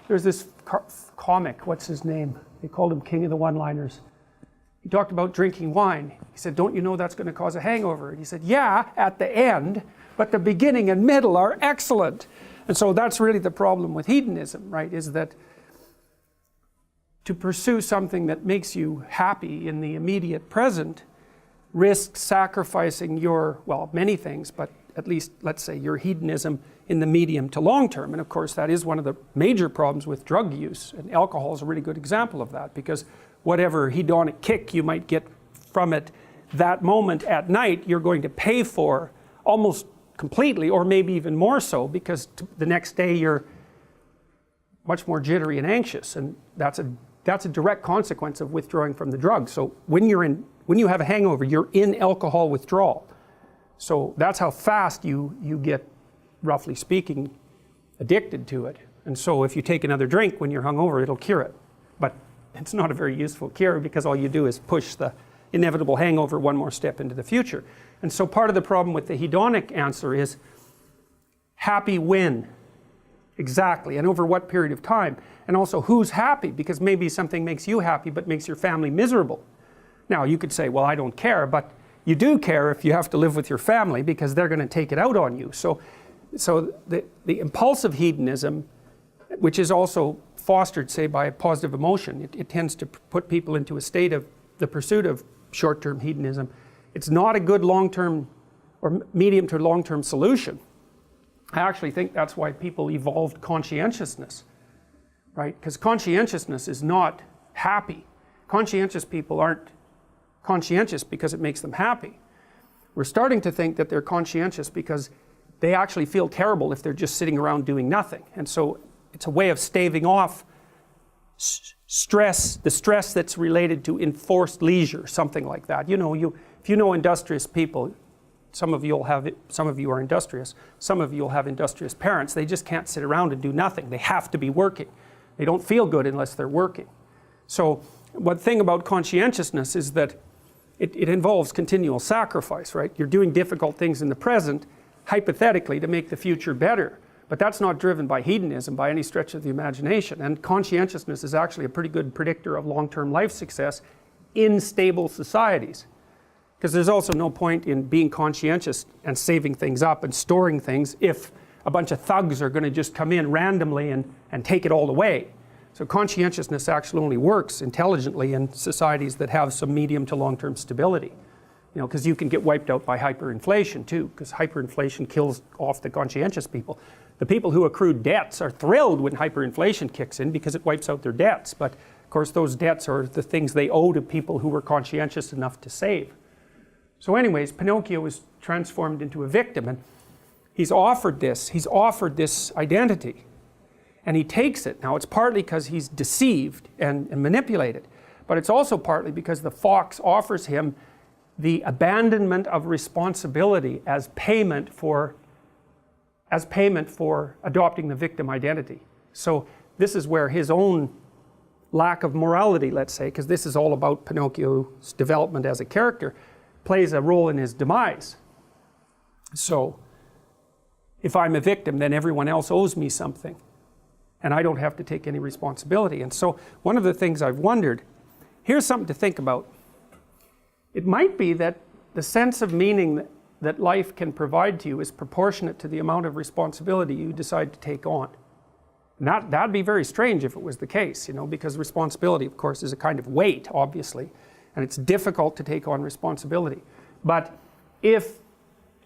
There's this comic, what's his name? They called him King of the One-Liners. He talked about drinking wine. He said, don't you know that's going to cause a hangover? And he said, yeah, at the end, but the beginning and middle are excellent. And so that's really the problem with hedonism, right? Is that to pursue something that makes you happy in the immediate present risks sacrificing your, well, many things, but at least, let's say, your hedonism in the medium to long term. And of course, that is one of the major problems with drug use. And alcohol is a really good example of that, because whatever hedonic kick you might get from it that moment at night, you're going to pay for almost completely, or maybe even more so, because the next day you're much more jittery and anxious. And that's a direct consequence of withdrawing from the drug. So when you have a hangover, you're in alcohol withdrawal. So that's how fast you get, roughly speaking, addicted to it. And so if you take another drink when you're hungover, it'll cure it. But it's not a very useful cure, because all you do is push the inevitable hangover one more step into the future. And so part of the problem with the hedonic answer is happy when? Exactly, and over what period of time? And also, who's happy? Because maybe something makes you happy but makes your family miserable. Now you could say, well, I don't care, but you do care if you have to live with your family, because they're going to take it out on you. So the impulsive hedonism, which is also fostered, say, by a positive emotion, it tends to put people into a state of the pursuit of short-term hedonism. It's not a good long-term or medium to long-term solution. I actually think that's why people evolved conscientiousness, right? Because conscientiousness is not happy. Conscientious people aren't conscientious because it makes them happy. We're starting to think that they're conscientious because they actually feel terrible if they're just sitting around doing nothing. And so it's a way of staving off stress, the stress that's related to enforced leisure, something like that. You know, if you know industrious people, some of you are industrious, some of you will have industrious parents. They just can't sit around and do nothing. They have to be working. They don't feel good unless they're working. So one thing about conscientiousness is that it involves continual sacrifice, right? You're doing difficult things in the present, hypothetically, to make the future better. But that's not driven by hedonism by any stretch of the imagination. And conscientiousness is actually a pretty good predictor of long-term life success in stable societies. Because there's also no point in being conscientious and saving things up and storing things if a bunch of thugs are going to just come in randomly and take it all away. So conscientiousness actually only works intelligently in societies that have some medium to long-term stability. You know, because you can get wiped out by hyperinflation too, because hyperinflation kills off the conscientious people. The people who accrued debts are thrilled when hyperinflation kicks in because it wipes out their debts. But of course those debts are the things they owe to people who were conscientious enough to save. So anyways, Pinocchio is transformed into a victim, and he's offered this identity. And he takes it. Now it's partly because he's deceived and manipulated, but it's also partly because the fox offers him the abandonment of responsibility as payment for adopting the victim identity. So this is where his own lack of morality, let's say, because this is all about Pinocchio's development as a character, plays a role in his demise. So if I'm a victim, then everyone else owes me something, and I don't have to take any responsibility. And so one of the things I've wondered, here's something to think about. It might be that the sense of meaning that life can provide to you is proportionate to the amount of responsibility you decide to take on. And that'd be very strange if it was the case, you know, because responsibility, of course, is a kind of weight, obviously, and it's difficult to take on responsibility. But if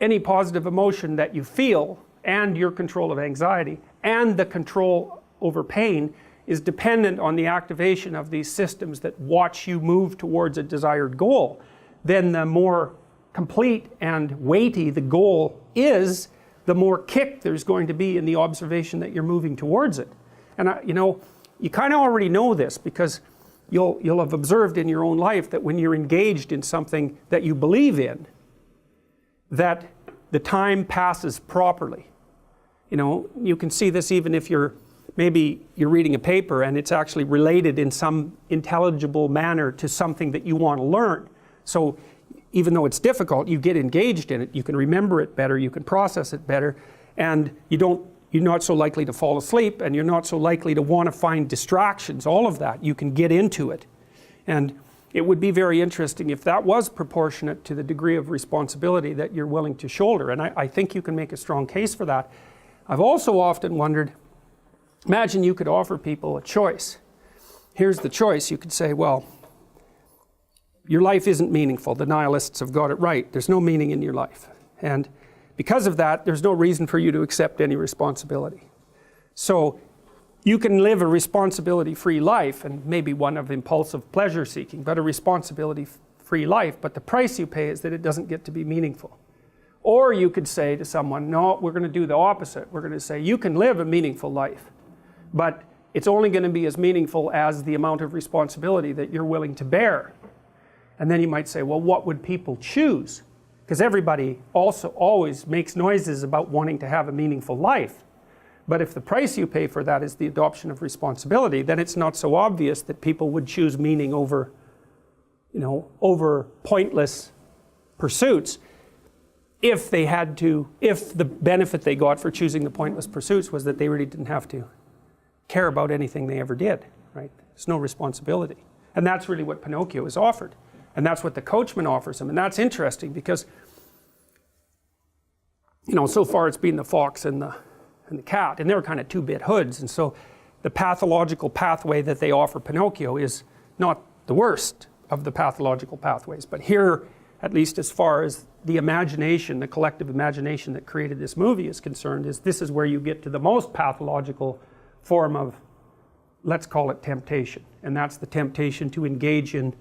any positive emotion that you feel, and your control of anxiety, and the control over pain, is dependent on the activation of these systems that watch you move towards a desired goal, then the more complete and weighty the goal is, the more kick there's going to be in the observation that you're moving towards it. And you know, you kind of already know this, because you'll have observed in your own life that when you're engaged in something that you believe in, that the time passes properly. You know, you can see this even if maybe you're reading a paper and it's actually related in some intelligible manner to something that you want to learn. So even though it's difficult, you get engaged in it, you can remember it better, you can process it better, and you don't you're not so likely to fall asleep, and you're not so likely to want to find distractions. All of that, you can get into it. And it would be very interesting if that was proportionate to the degree of responsibility that you're willing to shoulder. And I think you can make a strong case for that. I've also often wondered, imagine you could offer people a choice. Here's the choice. You could say, well, your life isn't meaningful. The nihilists have got it right. There's no meaning in your life. And because of that, there's no reason for you to accept any responsibility. So you can live a responsibility-free life, and maybe one of impulsive pleasure-seeking, but a responsibility-free life, but the price you pay is that it doesn't get to be meaningful. Or you could say to someone, no, we're going to do the opposite. We're going to say, you can live a meaningful life, but it's only going to be as meaningful as the amount of responsibility that you're willing to bear. And then you might say, well, what would people choose? Because everybody also always makes noises about wanting to have a meaningful life. But if the price you pay for that is the adoption of responsibility, then it's not so obvious that people would choose meaning over, over pointless pursuits if they had to, if the benefit they got for choosing the pointless pursuits was that they really didn't have to care about anything they ever did, right? There's no responsibility. And that's really what Pinocchio is offered. And that's what the coachman offers him. And that's interesting because, so far it's been the fox and the cat, and they're kind of two-bit hoods, and so the pathological pathway that they offer Pinocchio is not the worst of the pathological pathways. But here, at least as far as the imagination, the collective imagination that created this movie is concerned, this is where you get to the most pathological form of, let's call it temptation. And that's the temptation to engage in,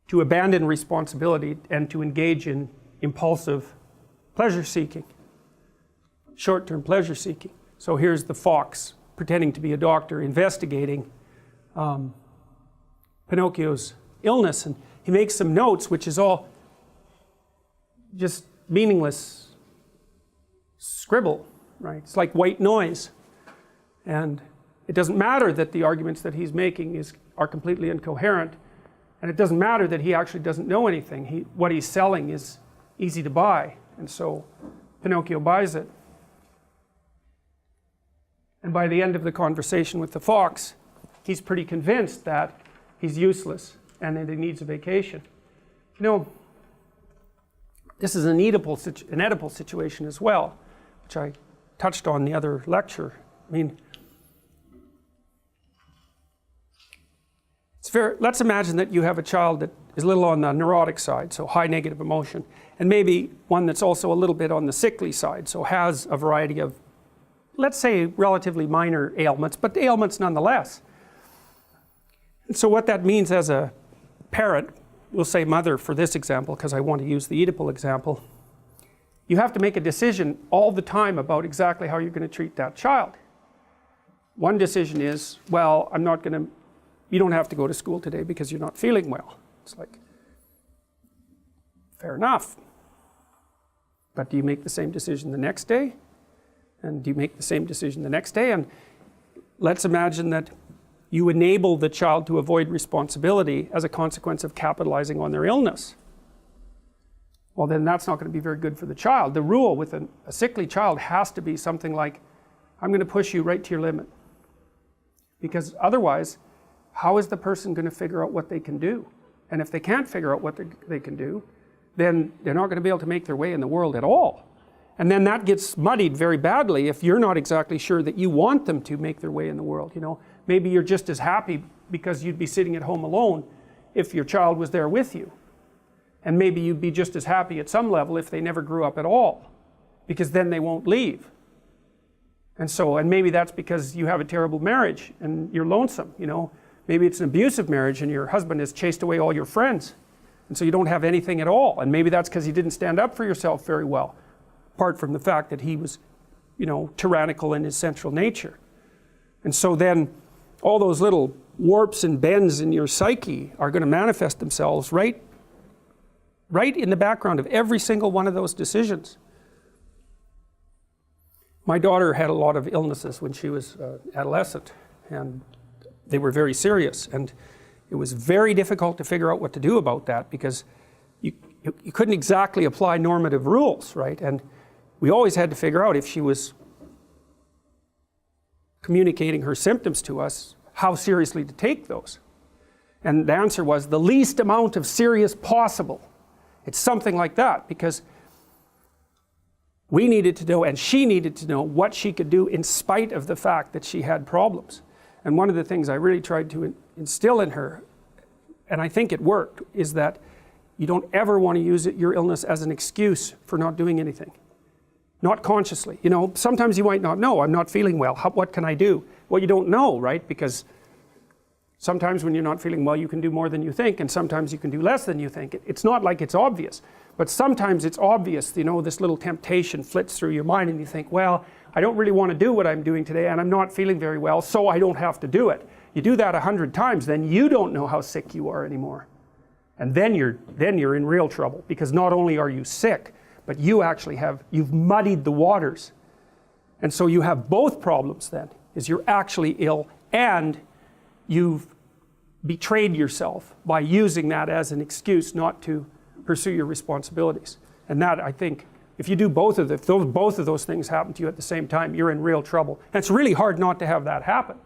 to abandon responsibility and to engage in impulsive pleasure-seeking. Short-term pleasure-seeking. So here's the fox pretending to be a doctor investigating Pinocchio's illness, and he makes some notes which is all just meaningless scribble, right? It's like white noise. And it doesn't matter that the arguments that he's making are completely incoherent, and it doesn't matter that he actually doesn't know anything. What he's selling is easy to buy, and so Pinocchio buys it. And by the end of the conversation with the fox, he's pretty convinced that he's useless and that he needs a vacation. This is an Oedipal situation as well, which I touched on the other lecture. I mean, let's imagine that you have a child that is a little on the neurotic side, so high negative emotion, and maybe one that's also a little bit on the sickly side, so has a variety of, let's say, relatively minor ailments, but ailments nonetheless. And so what that means as a parent, we'll say mother for this example, because I want to use the Oedipal example, you have to make a decision all the time about exactly how you're going to treat that child. One decision is, well, you don't have to go to school today because you're not feeling well. It's like, fair enough. But do you make the same decision the next day? And do you make the same decision the next day? And let's imagine that you enable the child to avoid responsibility as a consequence of capitalizing on their illness. Well, then that's not going to be very good for the child. The rule with a sickly child has to be something like, I'm going to push you right to your limit. Because otherwise, how is the person going to figure out what they can do? And if they can't figure out what they can do, then they're not going to be able to make their way in the world at all. And then that gets muddied very badly if you're not exactly sure that you want them to make their way in the world. Maybe you're just as happy because you'd be sitting at home alone if your child was there with you. And maybe you'd be just as happy at some level if they never grew up at all, because then they won't leave. And maybe that's because you have a terrible marriage and you're lonesome, Maybe it's an abusive marriage and your husband has chased away all your friends. And so you don't have anything at all. And maybe that's because you didn't stand up for yourself very well, apart from the fact that he was, tyrannical in his central nature. And so then all those little warps and bends in your psyche are going to manifest themselves right in the background of every single one of those decisions. My daughter had a lot of illnesses when she was adolescent, and they were very serious, and it was very difficult to figure out what to do about that because you couldn't exactly apply normative rules, right? And we always had to figure out if she was communicating her symptoms to us, how seriously to take those. And the answer was the least amount of serious possible. It's something like that, because we needed to know, and she needed to know, what she could do in spite of the fact that she had problems. And one of the things I really tried to instill in her, and I think it worked, is that you don't ever want to use your illness as an excuse for not doing anything. Not consciously. You know, sometimes you might not know, I'm not feeling well, what can I do? Well, you don't know, right? Because sometimes when you're not feeling well, you can do more than you think, and sometimes you can do less than you think. It's not like it's obvious, but sometimes it's obvious. You know, this little temptation flits through your mind and you think, well, I don't really want to do what I'm doing today, and I'm not feeling very well, so I don't have to do it. You do that 100 times, then you don't know how sick you are anymore. And then you're in real trouble, because not only are you sick, but you've muddied the waters. And so you have both problems then, is you're actually ill and you've betrayed yourself by using that as an excuse not to pursue your responsibilities. And that, I think, if you do both of those things happen to you at the same time, you're in real trouble. And it's really hard not to have that happen.